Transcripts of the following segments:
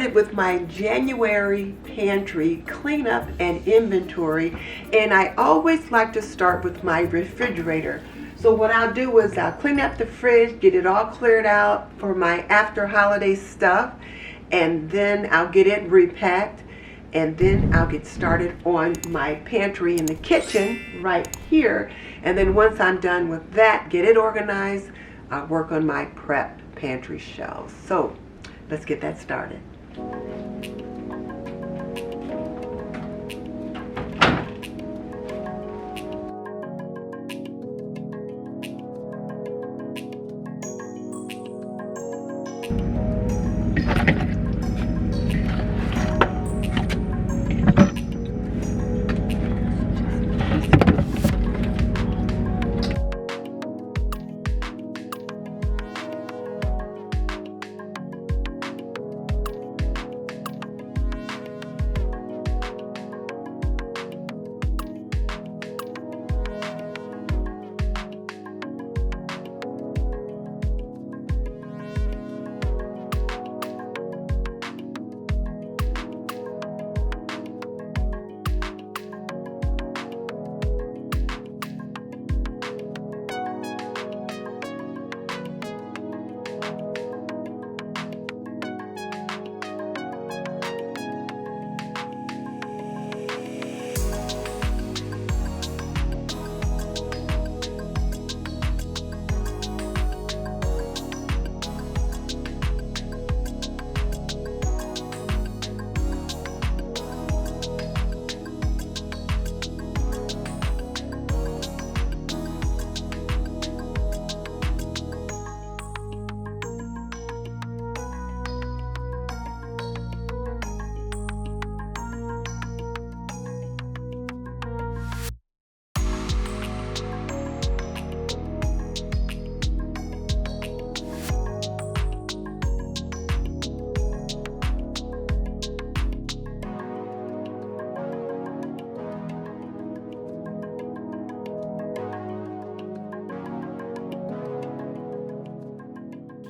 started with my January pantry cleanup and inventory, and I always like to start with my refrigerator. So what I'll do is I'll clean up the fridge, get it all cleared out for my after holiday stuff, and then I'll get it repacked, and then I'll get started on my pantry in the kitchen right here. And then once I'm done with that, get it organized, I'll work on my prep pantry shelves. So let's get that started.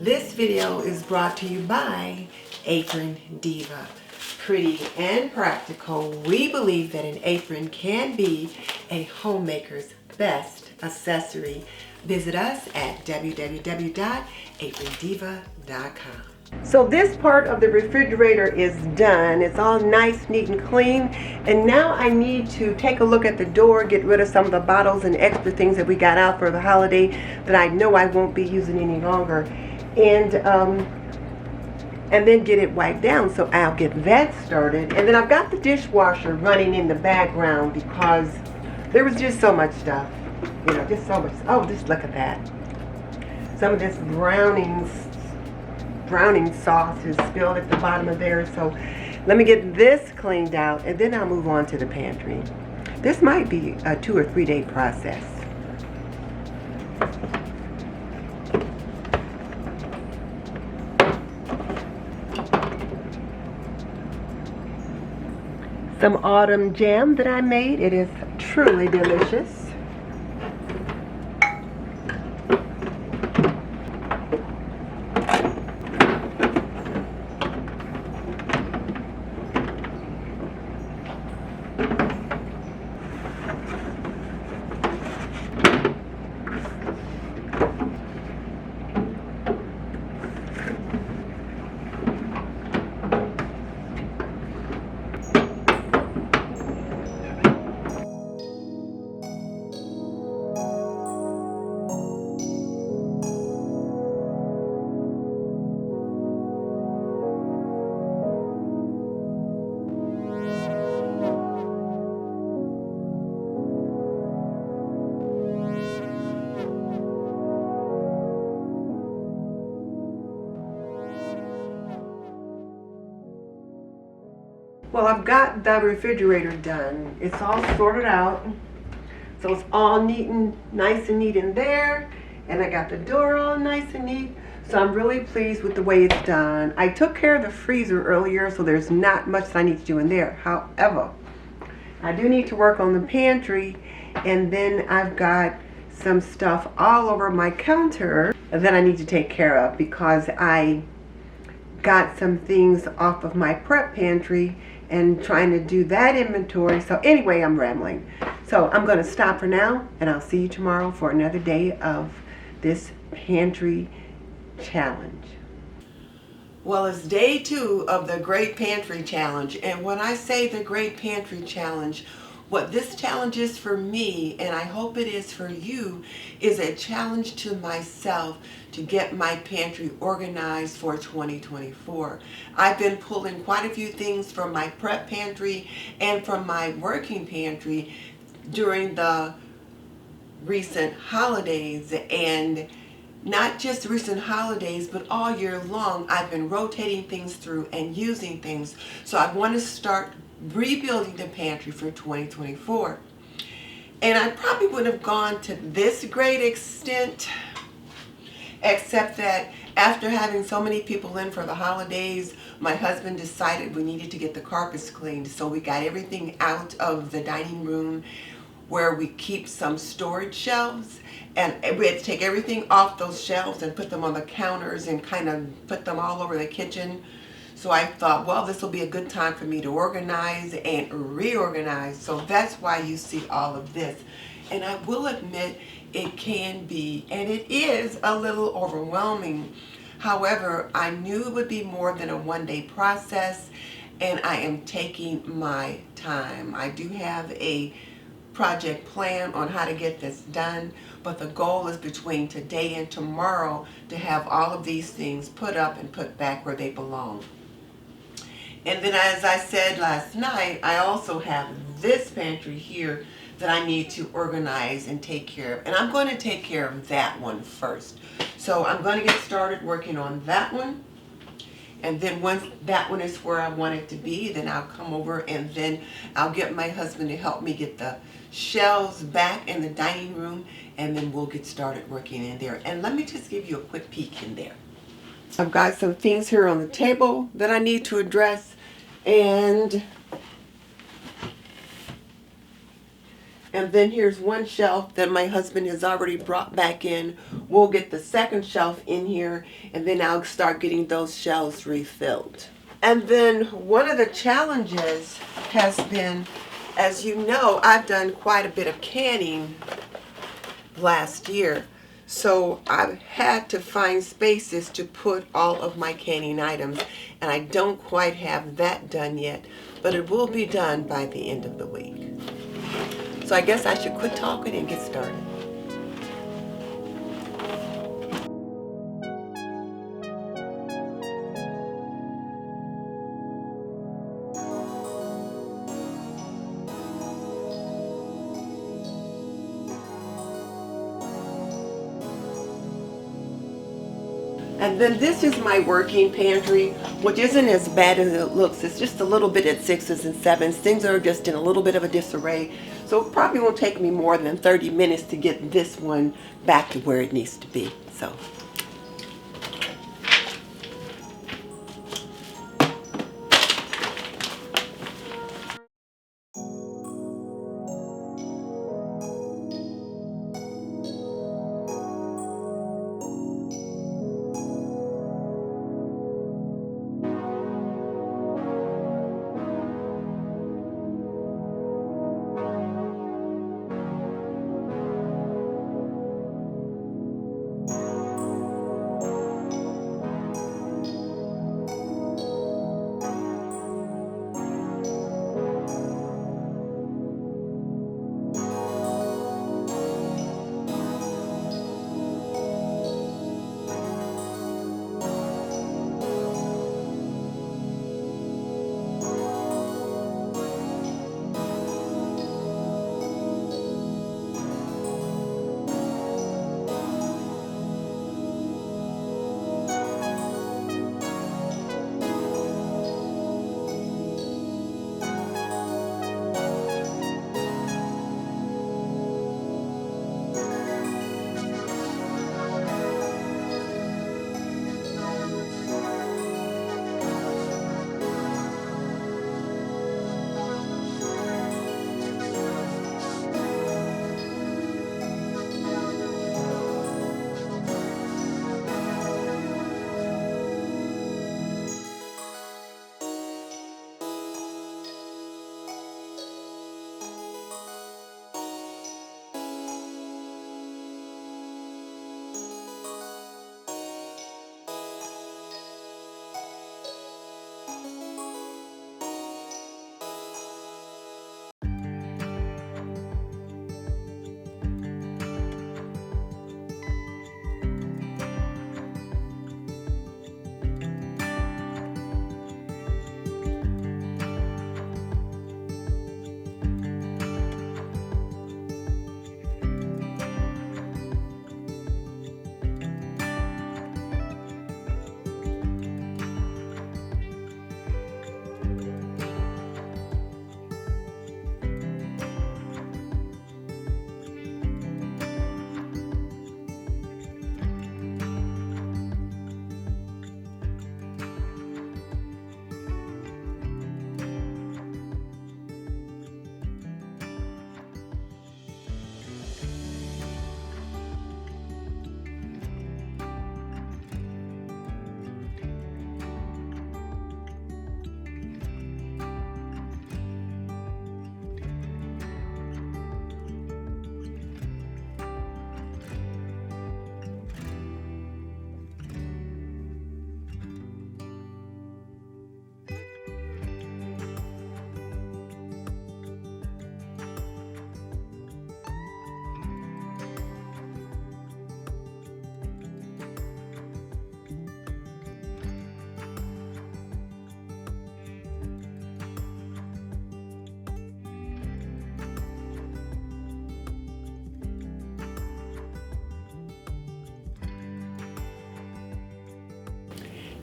This video is brought to you by Aprondiva. Pretty and practical, we believe that an apron can be a homemaker's best accessory. Visit us at www.aprondiva.com. So this part of the refrigerator is done. It's all nice, neat, and clean. And now I need to take a look at the door, get rid of some of the bottles and extra things that we got out for the holiday that I know I won't be using any longer. And then get it wiped down, so I'll get that started. And then I've got the dishwasher running in the background because there was just so much stuff, you know, just so much. Oh, just look at that. Some of this browning sauce is spilled at the bottom of there, so let me get this cleaned out and then I'll move on to the pantry. This might be a 2 or 3 day process. Some autumn jam that I made. It is truly delicious. Well, I've got the refrigerator done. It's all sorted out. So it's all neat and nice and neat in there. And I got the door all nice and neat. So I'm really pleased with the way it's done. I took care of the freezer earlier, so there's not much that I need to do in there. However, I do need to work on the pantry, and then I've got some stuff all over my counter that I need to take care of because I got some things off of my prep pantry and trying to do that inventory. So anyway, I'm rambling. So I'm going to stop for now, and I'll see you tomorrow for another day of this pantry challenge. Well, it's day 2 of the Great Pantry Challenge. And when I say the Great Pantry Challenge, what this challenge is for me, and I hope it is for you, is a challenge to myself to get my pantry organized for 2024. I've been pulling quite a few things from my prep pantry and from my working pantry during the recent holidays, and not just recent holidays, but all year long, I've been rotating things through and using things. So I want to start rebuilding the pantry for 2024. And I probably wouldn't have gone to this great extent, except that after having so many people in for the holidays, my husband decided we needed to get the carpets cleaned. So we got everything out of the dining room where we keep some storage shelves, and we had to take everything off those shelves and put them on the counters and kind of put them all over the kitchen. So I thought, well, this will be a good time for me to organize and reorganize. So that's why you see all of this. And I will admit it can be, and it is, a little overwhelming. However, I knew it would be more than a one-day process, and I am taking my time. I do have a project plan on how to get this done, but the goal is between today and tomorrow to have all of these things put up and put back where they belong. And then, as I said last night, I also have this pantry here that I need to organize and take care of. And I'm going to take care of that one first. So I'm going to get started working on that one. And then once that one is where I want it to be, then I'll come over and then I'll get my husband to help me get the shelves back in the dining room, and then we'll get started working in there. And let me just give you a quick peek in there. I've got some things here on the table that I need to address, and then here's one shelf that my husband has already brought back in. We'll get the second shelf in here, and then I'll start getting those shelves refilled. And then one of the challenges has been, as you know, I've done quite a bit of canning last year. So I've had to find spaces to put all of my canning items, and I don't quite have that done yet, but it will be done by the end of the week. So I guess I should quit talking and get started. And then this is my working pantry, which isn't as bad as it looks. It's just a little bit at 6s and 7s. Things are just in a little bit of a disarray. So it probably won't take me more than 30 minutes to get this one back to where it needs to be. So.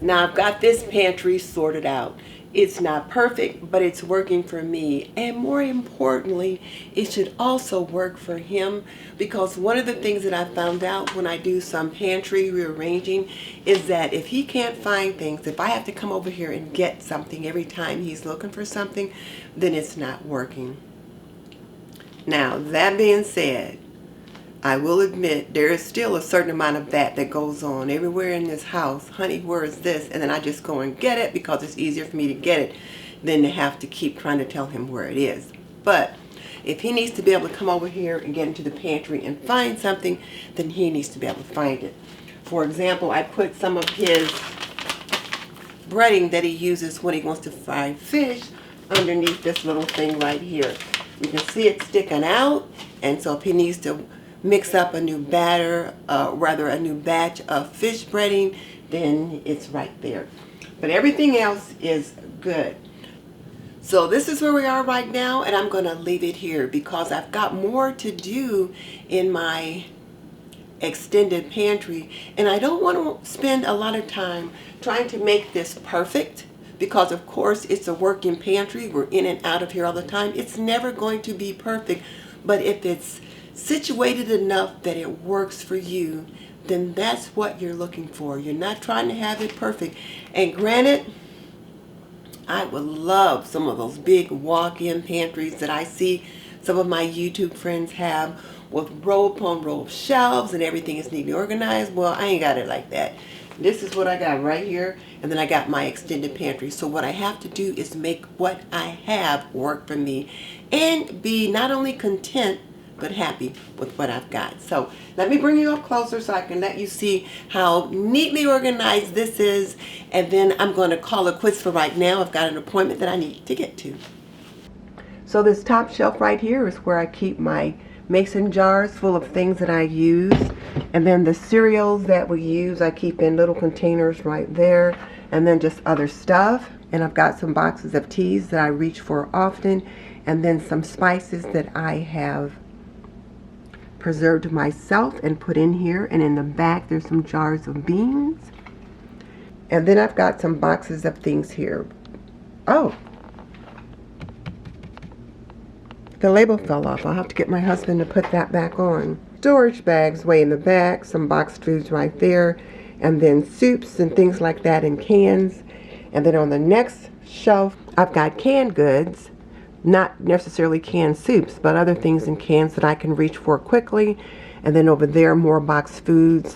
Now I've got this pantry sorted out. It's not perfect, but it's working for me. And more importantly, it should also work for him, because one of the things that I found out when I do some pantry rearranging is that if he can't find things, if I have to come over here and get something every time he's looking for something, then it's not working. Now, that being said, I will admit there is still a certain amount of that goes on everywhere in this house. Honey, where is this? And then I just go and get it because it's easier for me to get it than to have to keep trying to tell him where it is. But if he needs to be able to come over here and get into the pantry and find something, then he needs to be able to find it. For example, I put some of his breading that he uses when he wants to fry fish underneath this little thing right here. You can see it sticking out, and so if he needs to mix up a new batter, a new batch of fish breading, then it's right there. But everything else is good. So this is where we are right now, and I'm going to leave it here because I've got more to do in my extended pantry, and I don't want to spend a lot of time trying to make this perfect, because of course it's a working pantry. We're in and out of here all the time. It's never going to be perfect, but if it's situated enough that it works for you, then that's what you're looking for. You're not trying to have it perfect. And granted, I would love some of those big walk-in pantries that I see some of my YouTube friends have, with row upon row of shelves and everything is neatly organized. Well, I ain't got it like that. This is what I got right here, and then I got my extended pantry. So what I have to do is make what I have work for me and be not only content but happy with what I've got. So let me bring you up closer so I can let you see how neatly organized this is, and then I'm going to call it quits for right now. I've got an appointment that I need to get to. So this top shelf right here is where I keep my mason jars full of things that I use, and then the cereals that we use I keep in little containers right there, and then just other stuff. And I've got some boxes of teas that I reach for often, and then some spices that I have preserved myself and put in here. And in the back there's some jars of beans, and then I've got some boxes of things here. Oh, the label fell off. I'll have to get my husband to put that back on. Storage bags way in the back, some boxed foods right there, and then soups and things like that in cans. And then on the next shelf I've got canned goods, not necessarily canned soups, but other things in cans that I can reach for quickly. And then over there, more boxed foods,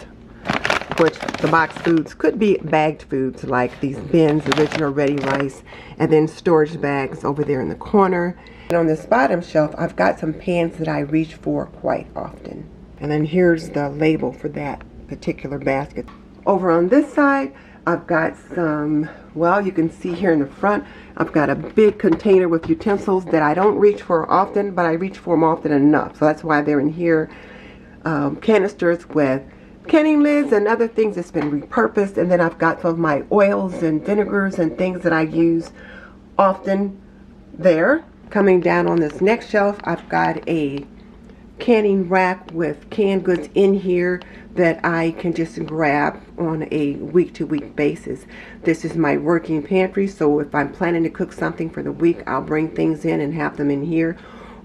which the boxed foods could be bagged foods like these bins, original ready rice, and then storage bags over there in the corner. And on this bottom shelf, I've got some pans that I reach for quite often. And then here's the label for that particular basket. Over on this side, I've got some, well, you can see here in the front, I've got a big container with utensils that I don't reach for often, but I reach for them often enough. So that's why they're in here. Canisters with canning lids and other things that's been repurposed. And then I've got some of my oils and vinegars and things that I use often there. Coming down on this next shelf, I've got a canning rack with canned goods in here that I can just grab on a week-to-week basis. This is my working pantry, so if I'm planning to cook something for the week, I'll bring things in and have them in here.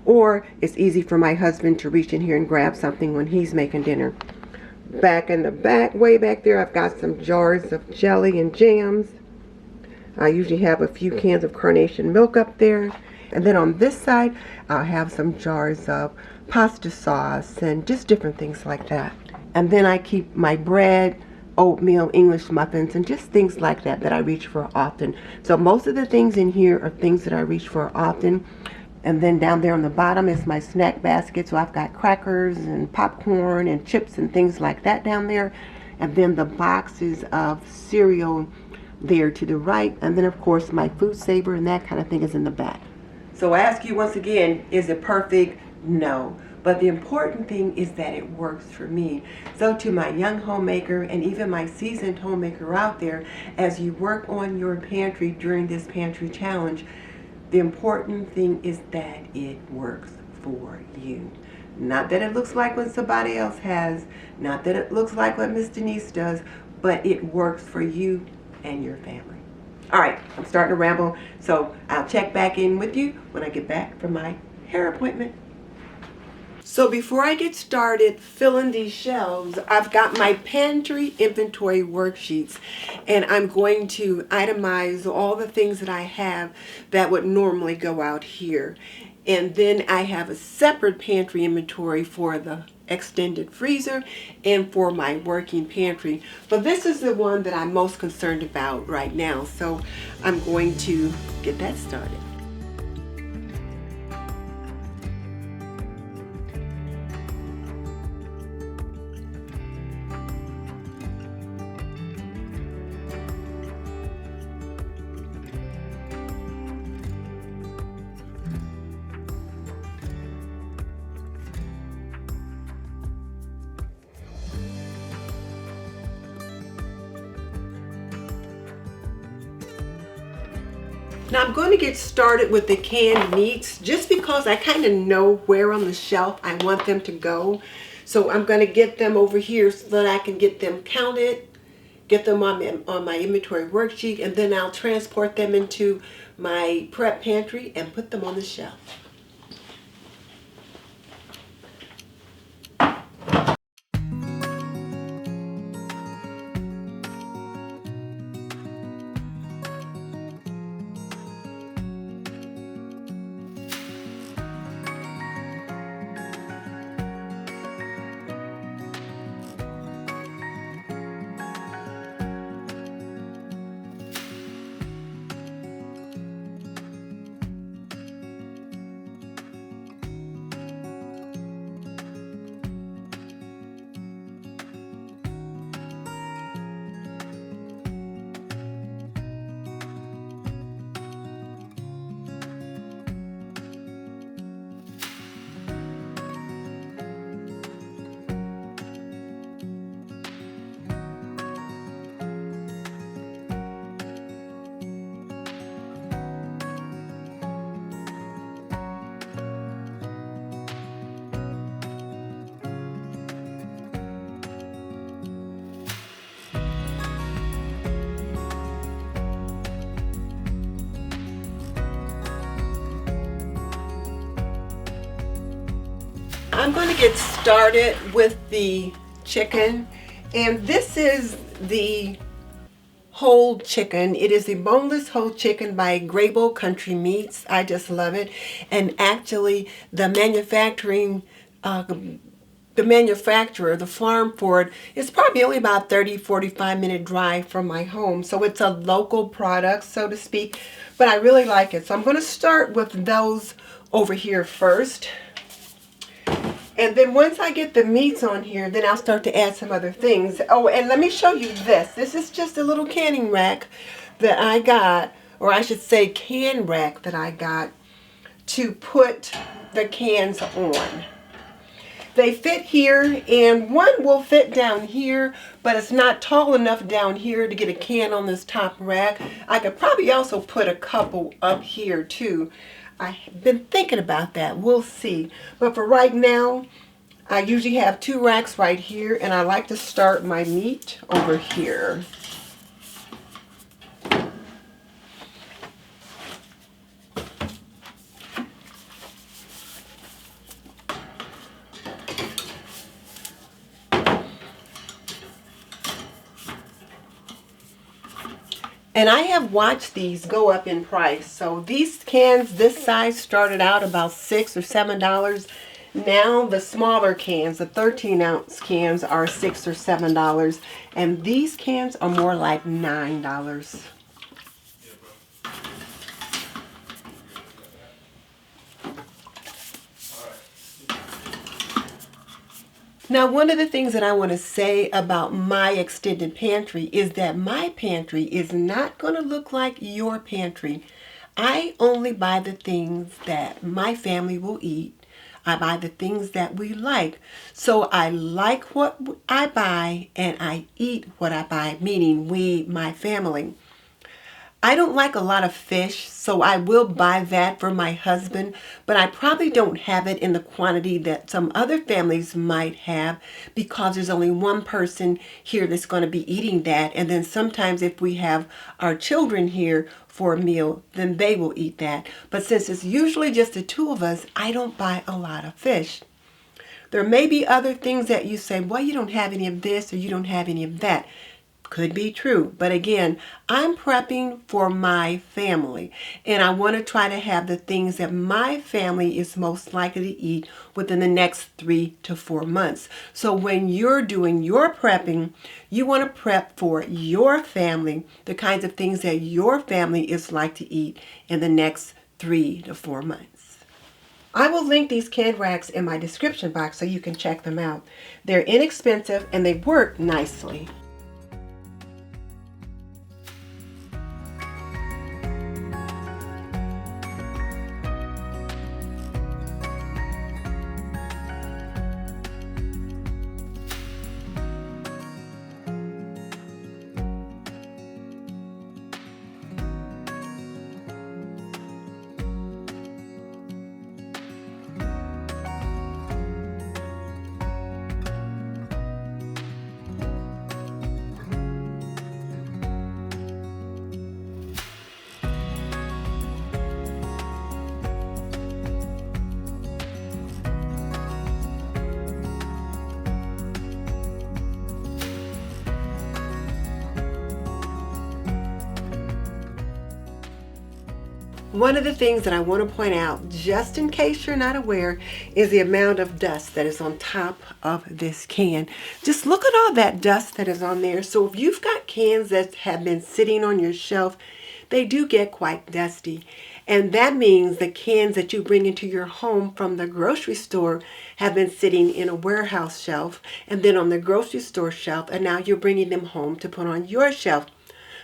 Or it's easy for my husband to reach in here and grab something when he's making dinner. Back in the back, way back there, I've got some jars of jelly and jams. I usually have a few cans of carnation milk up there. And then on this side, I'll have some jars of pasta sauce and just different things like that. And then I keep my bread, oatmeal, English muffins, and just things like that that I reach for often. So most of the things in here are things that I reach for often. And then down there on the bottom is my snack basket. So I've got crackers and popcorn and chips and things like that down there. And then the boxes of cereal there to the right. And then of course my food saver and that kind of thing is in the back. So I ask you once again, is it perfect? No. But the important thing is that it works for me. So to my young homemaker and even my seasoned homemaker out there, as you work on your pantry during this pantry challenge, the important thing is that it works for you. Not that it looks like what somebody else has, not that it looks like what Miss Denise does, but it works for you and your family. All right, I'm starting to ramble, so I'll check back in with you when I get back from my hair appointment. So before I get started filling these shelves, I've got my pantry inventory worksheets, and I'm going to itemize all the things that I have that would normally go out here. And then I have a separate pantry inventory for the extended freezer and for my working pantry. But this is the one that I'm most concerned about right now, so I'm going to get that started. Now I'm going to get started with the canned meats just because I kind of know where on the shelf I want them to go. So I'm going to get them over here so that I can get them counted, get them on my inventory worksheet, and then I'll transport them into my prep pantry and put them on the shelf. I'm going to get started with the chicken, and this is the whole chicken. It is the boneless whole chicken by Grable Country Meats. I just love it. And actually the manufacturer, the farm for it, is probably only about 30-45 minute drive from my home. So it's a local product, so to speak, but I really like it. So I'm going to start with those over here first. And then once I get the meats on here, then I'll start to add some other things. Oh, and let me show you this. This is just a little canning rack that I got, or I should say can rack that I got to put the cans on. They fit here, and one will fit down here, but it's not tall enough down here to get a can on this top rack. I could probably also put a couple up here too. I've been thinking about that. We'll see. But for right now, I usually have 2 racks right here, and I like to start my meat over here. And I have watched these go up in price. So these cans this size started out about $6 or $7. Now the smaller cans, the 13-ounce cans, are $6 or $7. And these cans are more like $9. Now, one of the things that I want to say about my extended pantry is that my pantry is not going to look like your pantry. I only buy the things that my family will eat. I buy the things that we like. So I like what I buy and I eat what I buy, meaning we, my family. I don't like a lot of fish, so I will buy that for my husband, but I probably don't have it in the quantity that some other families might have because there's only one person here that's going to be eating that. And then sometimes if we have our children here for a meal, then they will eat that. But since it's usually just the two of us, I don't buy a lot of fish. There may be other things that you say, well, you don't have any of this or you don't have any of that. Could be true. But again, I'm prepping for my family. And I want to try to have the things that my family is most likely to eat within the next 3 to 4 months. So when you're doing your prepping, you want to prep for your family, the kinds of things that your family is like to eat in the next 3 to 4 months. I will link these canned racks in my description box so you can check them out. They're inexpensive and they work nicely. One of the things that I want to point out, just in case you're not aware, is the amount of dust that is on top of this can. Just look at all that dust that is on there. So if you've got cans that have been sitting on your shelf, they do get quite dusty. And that means the cans that you bring into your home from the grocery store have been sitting in a warehouse shelf and then on the grocery store shelf, and now you're bringing them home to put on your shelf.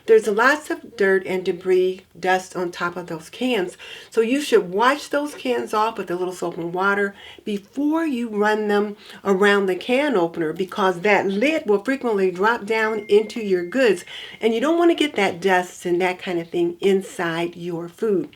There's lots of dirt and debris, dust on top of those cans. So you should wash those cans off with a little soap and water before you run them around the can opener, because that lid will frequently drop down into your goods. And you don't want to get that dust and that kind of thing inside your food.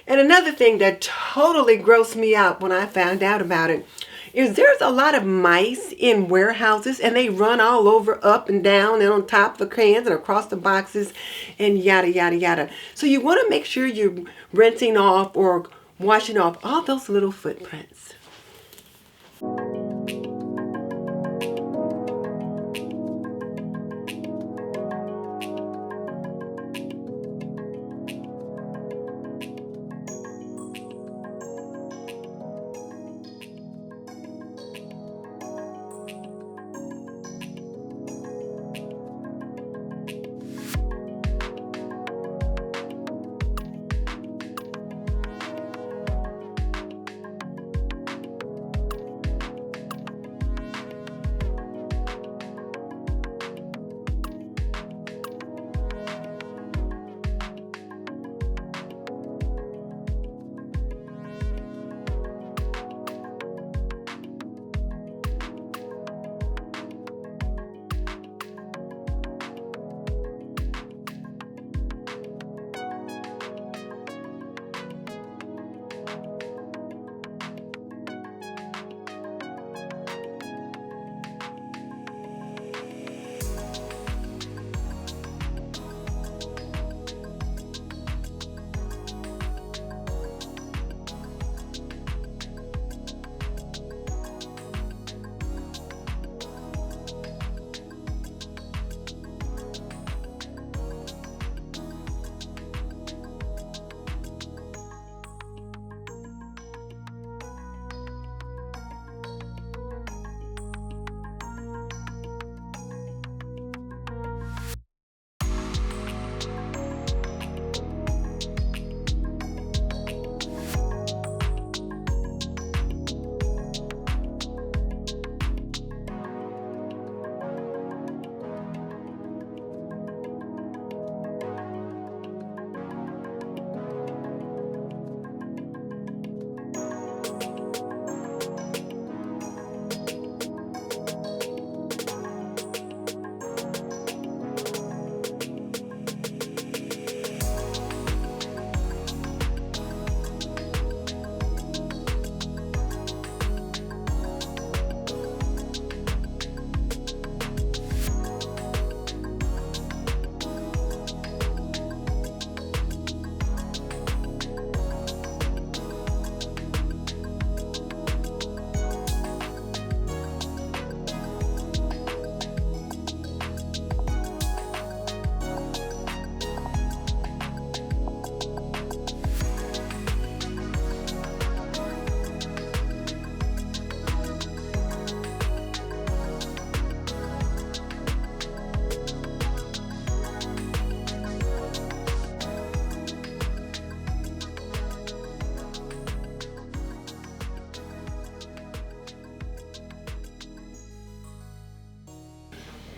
And another thing that totally grossed me out when I found out about it is there's a lot of mice in warehouses, and they run all over, up and down and on top of the cans and across the boxes and yada, yada, yada. So you want to make sure you're rinsing off or washing off all those little footprints.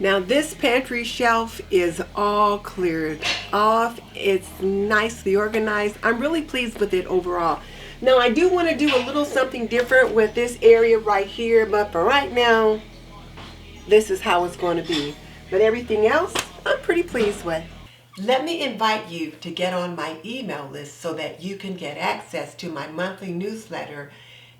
Now this pantry shelf is all cleared off. It's nicely organized. I'm really pleased with it overall. Now I do want to do a little something different with this area right here, but for right now, this is how it's going to be. But everything else, I'm pretty pleased with. Let me invite you to get on my email list so that you can get access to my monthly newsletter,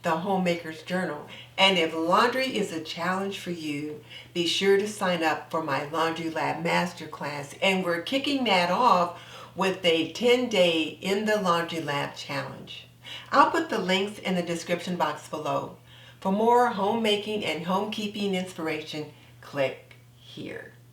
The Homemaker's Journal. And if laundry is a challenge for you, be sure to sign up for my Laundry Lab Masterclass. And we're kicking that off with a 10-day in the Laundry Lab challenge. I'll put the links in the description box below. For more homemaking and homekeeping inspiration, click here.